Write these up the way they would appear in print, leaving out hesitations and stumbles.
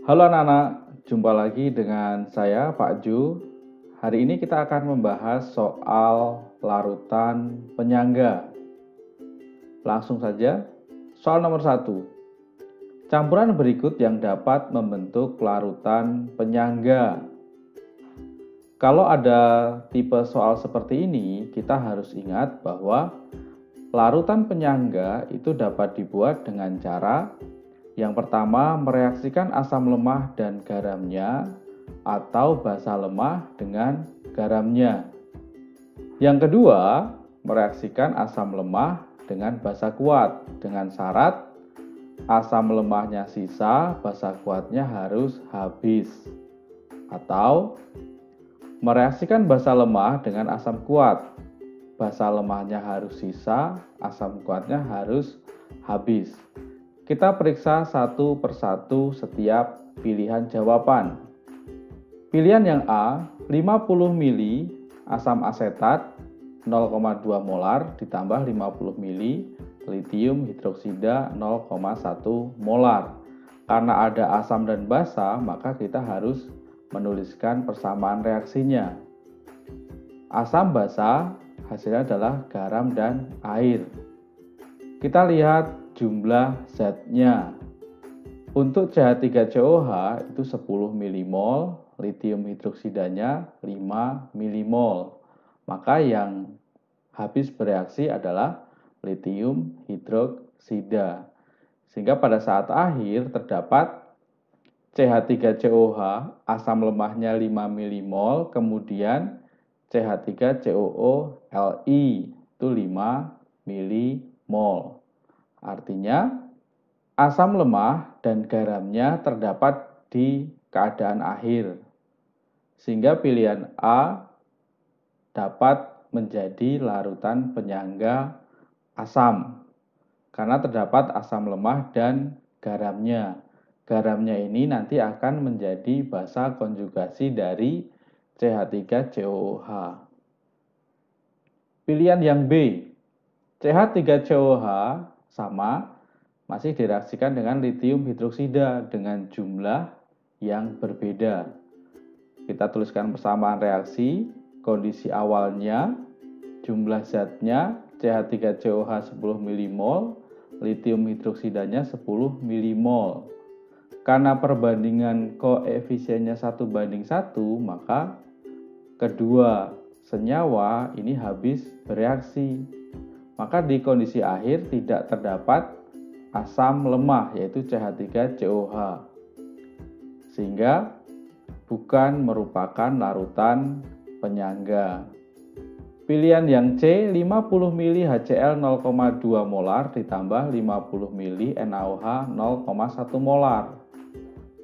Halo anak-anak, jumpa lagi dengan saya Pak Ju. Hari ini kita akan membahas soal larutan penyangga. Langsung saja, soal nomor 1. Campuran berikut yang dapat membentuk larutan penyangga. Kalau ada tipe soal seperti ini, kita harus ingat bahwa larutan penyangga itu dapat dibuat dengan cara yang pertama, mereaksikan asam lemah dan garamnya atau basa lemah dengan garamnya. Yang kedua, mereaksikan asam lemah dengan basa kuat dengan syarat asam lemahnya sisa, basa kuatnya harus habis. Atau mereaksikan basa lemah dengan asam kuat. Basa lemahnya harus sisa, asam kuatnya harus habis. Kita periksa satu persatu setiap pilihan jawaban. Pilihan yang A, 50 mili asam asetat 0,2 molar ditambah 50 mili litium hidroksida 0,1 molar. Karena ada asam dan basa, maka kita harus menuliskan persamaan reaksinya. Asam basa hasilnya adalah garam dan air. Kita lihat jumlah zatnya. Untuk CH3COH itu 10 milimol, litium hidroksidanya 5 milimol. Maka yang habis bereaksi adalah litium hidroksida. Sehingga pada saat akhir terdapat CH3COH, asam lemahnya 5 milimol, kemudian CH3COO-Li itu 5 milimol. Artinya, asam lemah dan garamnya terdapat di keadaan akhir. Sehingga pilihan A dapat menjadi larutan penyangga asam. Karena terdapat asam lemah dan garamnya. Garamnya ini nanti akan menjadi basa konjugasi dari CH3COOH. Pilihan yang B, CH3COOH sama, masih direaksikan dengan litium hidroksida dengan jumlah yang berbeda. Kita tuliskan persamaan reaksi, kondisi awalnya, jumlah zatnya, CH3COH 10 milimol, litium hidroksidanya 10 milimol. Karena perbandingan koefisiennya 1:1, maka kedua senyawa ini habis bereaksi. Maka di kondisi akhir tidak terdapat asam lemah yaitu CH3COH. Sehingga bukan merupakan larutan penyangga. Pilihan yang C, 50 mili HCl 0,2 molar ditambah 50 mili NaOH 0,1 molar.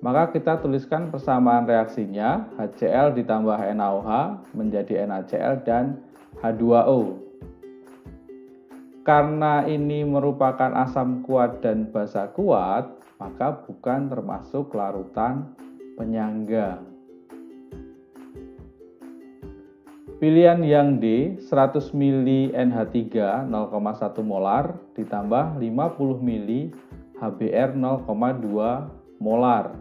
Maka kita tuliskan persamaan reaksinya, HCl ditambah NaOH menjadi NaCl dan H2O. Karena ini merupakan asam kuat dan basa kuat, maka bukan termasuk larutan penyangga. Pilihan yang D, 100 mili NH3 0,1 molar ditambah 50 mili HBr 0,2 molar.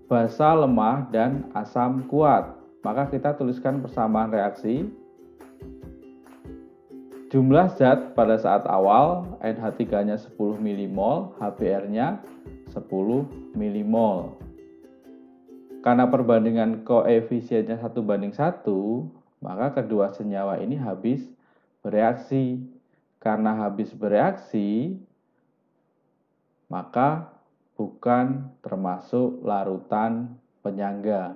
Basa lemah dan asam kuat. Maka kita tuliskan persamaan reaksi. Jumlah zat pada saat awal, NH3-nya 10 milimol, HBr-nya 10 milimol. Karena perbandingan koefisiennya 1:1, maka kedua senyawa ini habis bereaksi. Karena habis bereaksi, maka bukan termasuk larutan penyangga.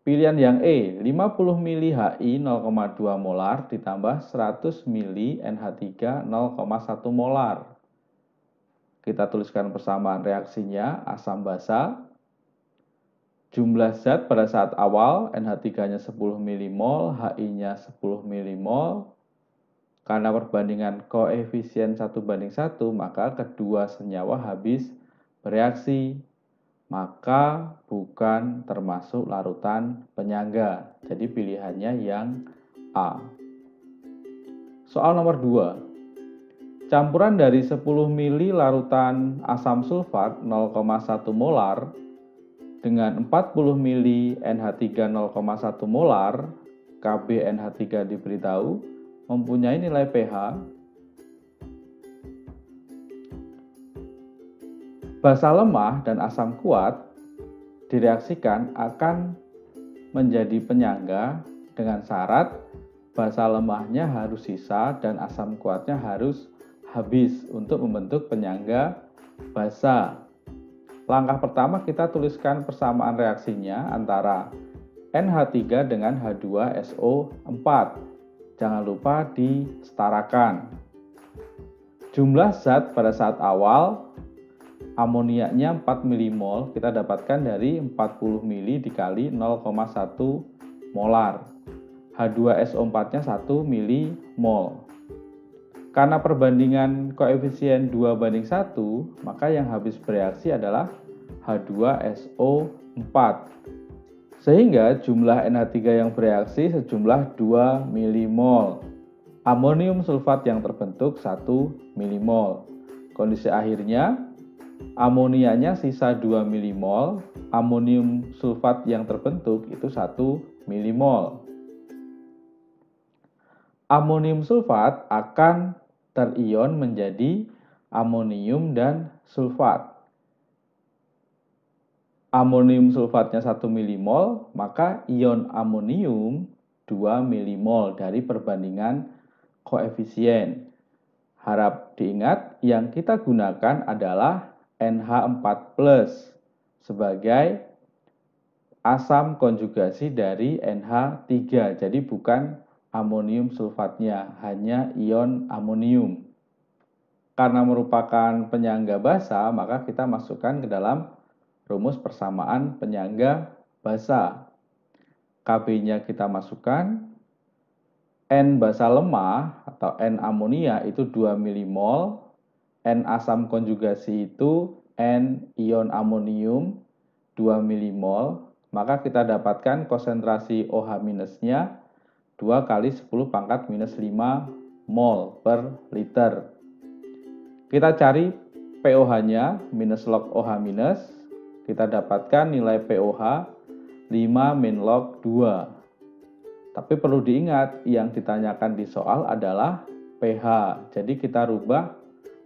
Pilihan yang E, 50 mili Hi 0,2 molar ditambah 100 mili NH3 0,1 molar. Kita tuliskan persamaan reaksinya, asam basa. Jumlah zat pada saat awal, NH3-nya 10 milimol, Hi-nya 10 milimol. Karena perbandingan koefisien 1:1, maka kedua senyawa habis bereaksi. Maka bukan termasuk larutan penyangga. Jadi pilihannya yang A. Soal nomor 2. Campuran dari 10 mili larutan asam sulfat 0,1 molar dengan 40 mili NH3 0,1 molar, Kb NH3 diberitahu, mempunyai nilai pH. Basa lemah dan asam kuat direaksikan akan menjadi penyangga dengan syarat basa lemahnya harus sisa dan asam kuatnya harus habis untuk membentuk penyangga basa. Langkah pertama kita tuliskan persamaan reaksinya antara NH3 dengan H2SO4. Jangan lupa disetarakan. Jumlah zat pada saat awal amoniaknya 4 milimol kita dapatkan dari 40 mili dikali 0,1 molar. H2SO4-nya 1 milimol. Karena perbandingan koefisien 2:1, maka yang habis bereaksi adalah H2SO4. Sehingga jumlah NH3 yang bereaksi sejumlah 2 milimol. Amonium sulfat yang terbentuk 1 milimol. Kondisi akhirnya, amonianya sisa 2 milimol, amonium sulfat yang terbentuk itu 1 milimol. Amonium sulfat akan terion menjadi amonium dan sulfat. Amonium sulfatnya 1 milimol, maka ion amonium 2 milimol dari perbandingan koefisien. Harap diingat yang kita gunakan adalah NH4+ sebagai asam konjugasi dari NH3. Jadi bukan amonium sulfatnya, hanya ion amonium. Karena merupakan penyangga basa, maka kita masukkan ke dalam rumus persamaan penyangga basa. Kb-nya kita masukkan, N basa lemah atau N amonia itu 2 milimol, N asam konjugasi itu N ion amonium 2 milimol, maka kita dapatkan konsentrasi OH-nya 2 kali 10⁻⁵ mol per liter. Kita cari pOH-nya minus log OH-, kita dapatkan nilai pOH 5 min log 2. Tapi perlu diingat yang ditanyakan di soal adalah pH. Jadi kita rubah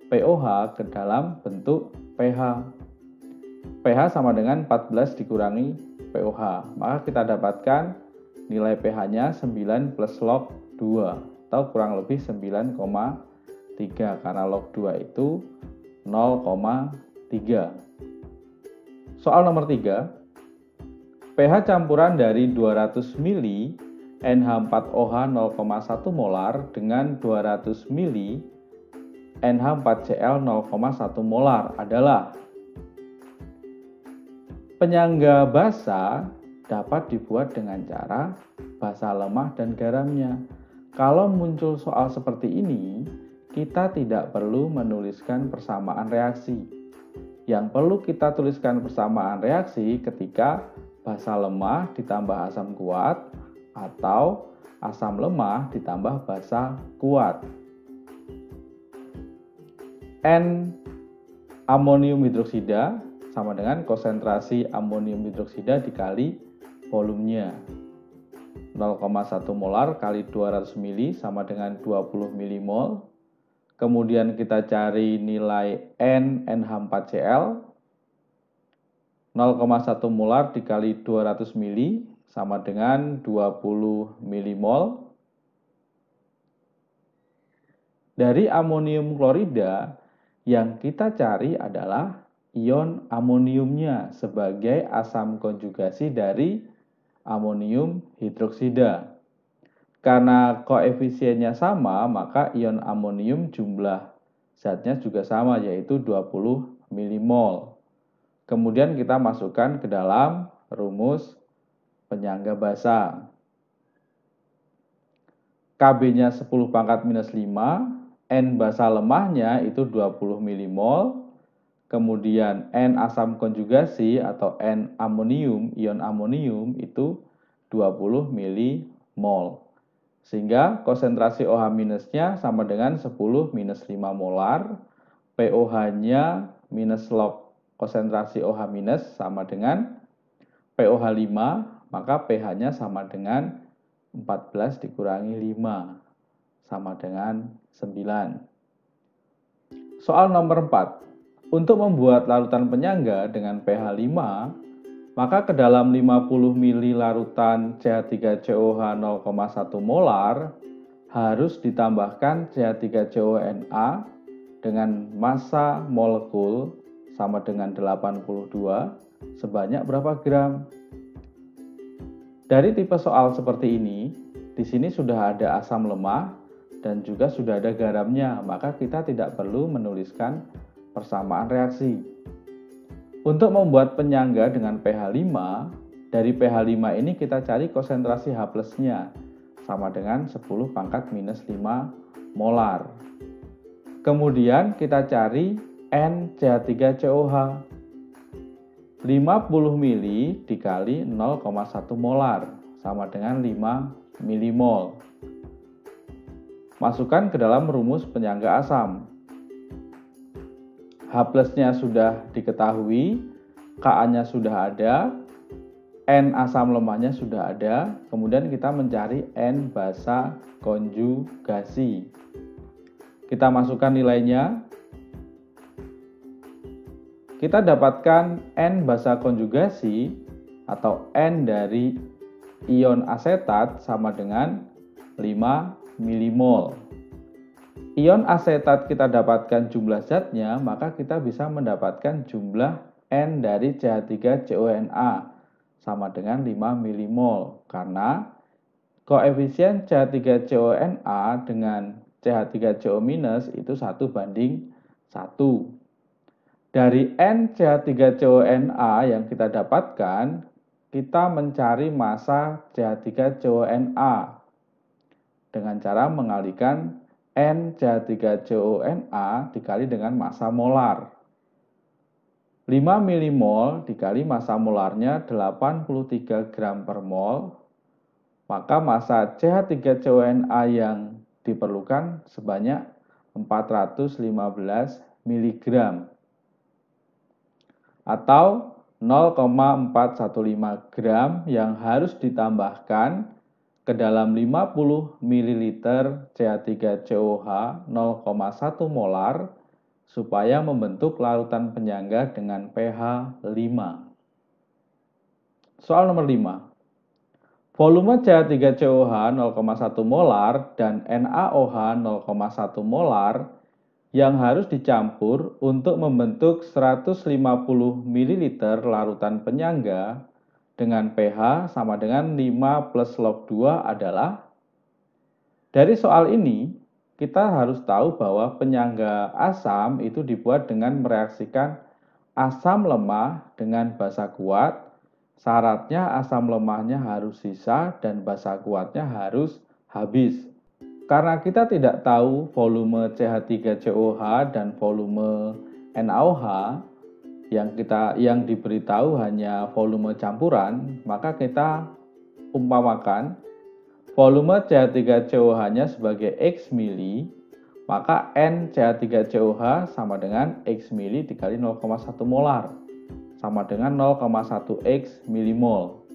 pOH ke dalam bentuk pH. pH sama dengan 14 dikurangi pOH. Maka kita dapatkan nilai pH-nya 9 plus log 2 atau kurang lebih 9,3 karena log 2 itu 0,3. Soal nomor 3. pH campuran dari 200 mili NH4OH 0,1 molar dengan 200 mili NH4Cl 0,1 molar adalah penyangga basa dapat dibuat dengan cara basa lemah dan garamnya. Kalau muncul soal seperti ini, kita tidak perlu menuliskan persamaan reaksi. Yang perlu kita tuliskan persamaan reaksi ketika basa lemah ditambah asam kuat atau asam lemah ditambah basa kuat. N amonium hidroksida sama dengan konsentrasi amonium hidroksida dikali volumenya. 0,1 molar kali 200 mili sama dengan 20 milimol. Kemudian kita cari nilai NH4Cl. 0,1 molar dikali 200 mili sama dengan 20 milimol. Dari amonium klorida yang kita cari adalah ion amoniumnya sebagai asam konjugasi dari amonium hidroksida. Karena koefisiennya sama, maka ion amonium jumlah zatnya juga sama, yaitu 20 milimol. Kemudian kita masukkan ke dalam rumus penyangga basa. Kb-nya 10⁻⁵, N basa lemahnya itu 20 milimol. Kemudian N asam konjugasi atau N amonium, ion amonium itu 20 milimol. Sehingga konsentrasi OH minusnya sama dengan 10 minus 5 molar. pOH-nya minus log konsentrasi OH minus sama dengan pOH 5, maka pH-nya sama dengan 14 dikurangi 5, sama dengan 9. Soal nomor 4. Untuk membuat larutan penyangga dengan pH 5, maka ke dalam 50 ml larutan CH3COH 0,1 molar harus ditambahkan CH3CONA dengan massa molekul sama dengan 82 sebanyak berapa gram? Dari tipe soal seperti ini, di sini sudah ada asam lemah dan juga sudah ada garamnya, maka kita tidak perlu menuliskan persamaan reaksi. Untuk membuat penyangga dengan pH 5, dari pH 5 ini kita cari konsentrasi H+-nya sama dengan 10 pangkat minus 5 molar. Kemudian kita cari NCH3COH. 50 ml dikali 0,1 molar sama dengan 5 milimol. Masukkan ke dalam rumus penyangga asam. H+-nya sudah diketahui, Ka-nya sudah ada, N asam lemahnya sudah ada, kemudian kita mencari N basa konjugasi. Kita masukkan nilainya. Kita dapatkan N basa konjugasi atau N dari ion asetat sama dengan 5 milimol. Ion asetat kita dapatkan jumlah zatnya, maka kita bisa mendapatkan jumlah N dari CH3CONA sama dengan 5 milimol. Karena koefisien CH3CONA dengan CH3CO- itu 1:1. Dari N CH3CONA yang kita dapatkan, kita mencari massa CH3CONA dengan cara mengalihkan N CH3CONA dikali dengan massa molar. 5 milimol dikali massa molarnya 83 gram per mol, maka massa CH3CONA yang diperlukan sebanyak 415 mg atau 0,415 gram yang harus ditambahkan ke dalam 50 ml CH3COH 0,1 molar supaya membentuk larutan penyangga dengan pH 5. Soal nomor 5. Volume CH3COH 0,1 molar dan NaOH 0,1 molar yang harus dicampur untuk membentuk 150 ml larutan penyangga dengan pH sama dengan 5 plus log 2 adalah. Dari soal ini, kita harus tahu bahwa penyangga asam itu dibuat dengan mereaksikan asam lemah dengan basa kuat. Syaratnya asam lemahnya harus sisa dan basa kuatnya harus habis. Karena kita tidak tahu volume CH3COH dan volume NaOH, yang diberitahu hanya volume campuran, maka kita umpamakan volume CH3COH-nya sebagai X mili, maka N CH3COH sama dengan X mili dikali 0,1 molar, sama dengan 0,1 X milimol.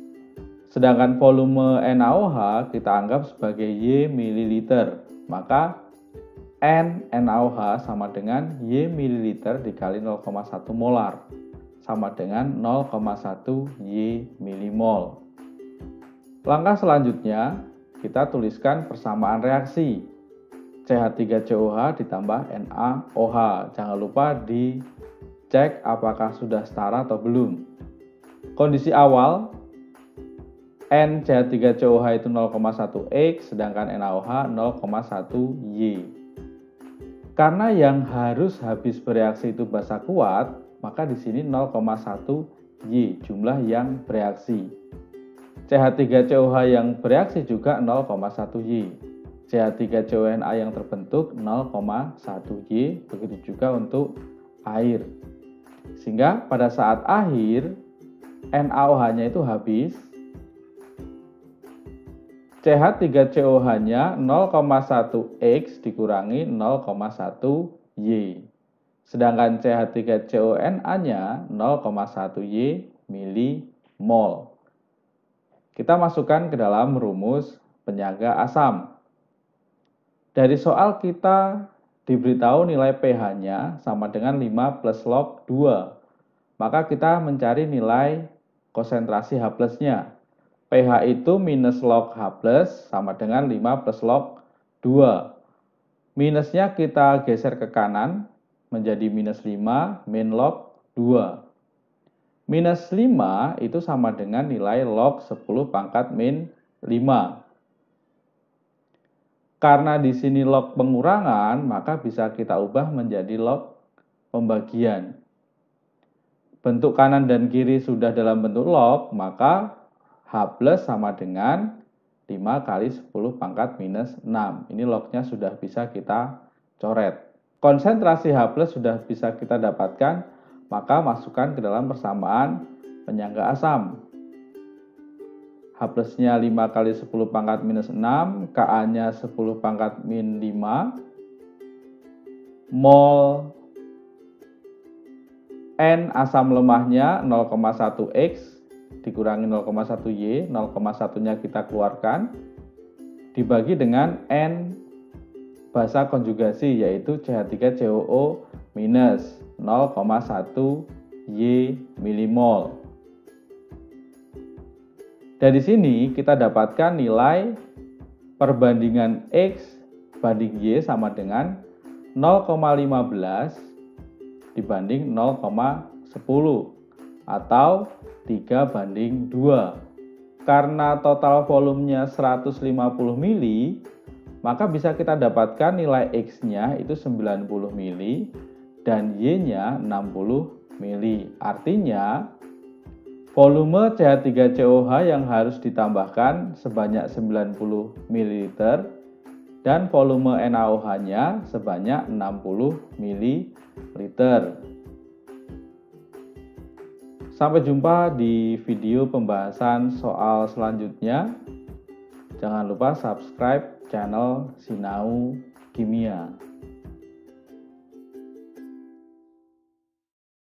Sedangkan volume NaOH kita anggap sebagai Y mililiter, maka N NaOH sama dengan Y mililiter dikali 0,1 molar, sama dengan 0,1 Y milimol. Langkah selanjutnya, kita tuliskan persamaan reaksi. CH3COH ditambah NaOH. Jangan lupa dicek apakah sudah setara atau belum. Kondisi awal, N CH3COH itu 0,1 X, sedangkan NaOH 0,1 Y. Karena yang harus habis bereaksi itu basa kuat, maka di sini 0,1 Y jumlah yang bereaksi. CH3COH yang bereaksi juga 0,1 Y. CH3CONA yang terbentuk 0,1 Y, begitu juga untuk air. Sehingga pada saat akhir NaOH-nya itu habis, CH3COH-nya 0,1X dikurangi 0,1Y. Sedangkan CH3CONA-nya 0,1Y milimol. Kita masukkan ke dalam rumus penyangga asam. Dari soal kita diberitahu nilai pH-nya sama dengan 5 plus log 2. Maka kita mencari nilai konsentrasi H+-nya. pH itu minus log H+ sama dengan 5 plus log 2. Minusnya kita geser ke kanan menjadi minus 5 min log 2. Minus 5 itu sama dengan nilai log 10 pangkat min 5. Karena di sini log pengurangan, maka bisa kita ubah menjadi log pembagian. Bentuk kanan dan kiri sudah dalam bentuk log, maka H+ sama dengan 5 kali 10 pangkat minus 6. Ini lognya sudah bisa kita coret. Konsentrasi H+ sudah bisa kita dapatkan, maka masukkan ke dalam persamaan penyangga asam. H+-nya 5 kali 10 pangkat minus 6, Ka-nya 10 pangkat min 5, mol N asam lemahnya 0,1X, dikurangi 0,1Y, 0,1-nya kita keluarkan, dibagi dengan N basa konjugasi, yaitu CH3COO minus 0,1Y milimol. Dari sini kita dapatkan nilai perbandingan X banding Y sama dengan 0,15 dibanding 0,10 atau 3:2. Karena total volumenya 150 mili, maka bisa kita dapatkan nilai X-nya itu 90 mili dan Y-nya 60 mili. Artinya, volume CH3COH yang harus ditambahkan sebanyak 90 ml dan volume NaOH-nya sebanyak 60 ml. Sampai jumpa di video pembahasan soal selanjutnya. Jangan lupa subscribe channel Sinau Kimia.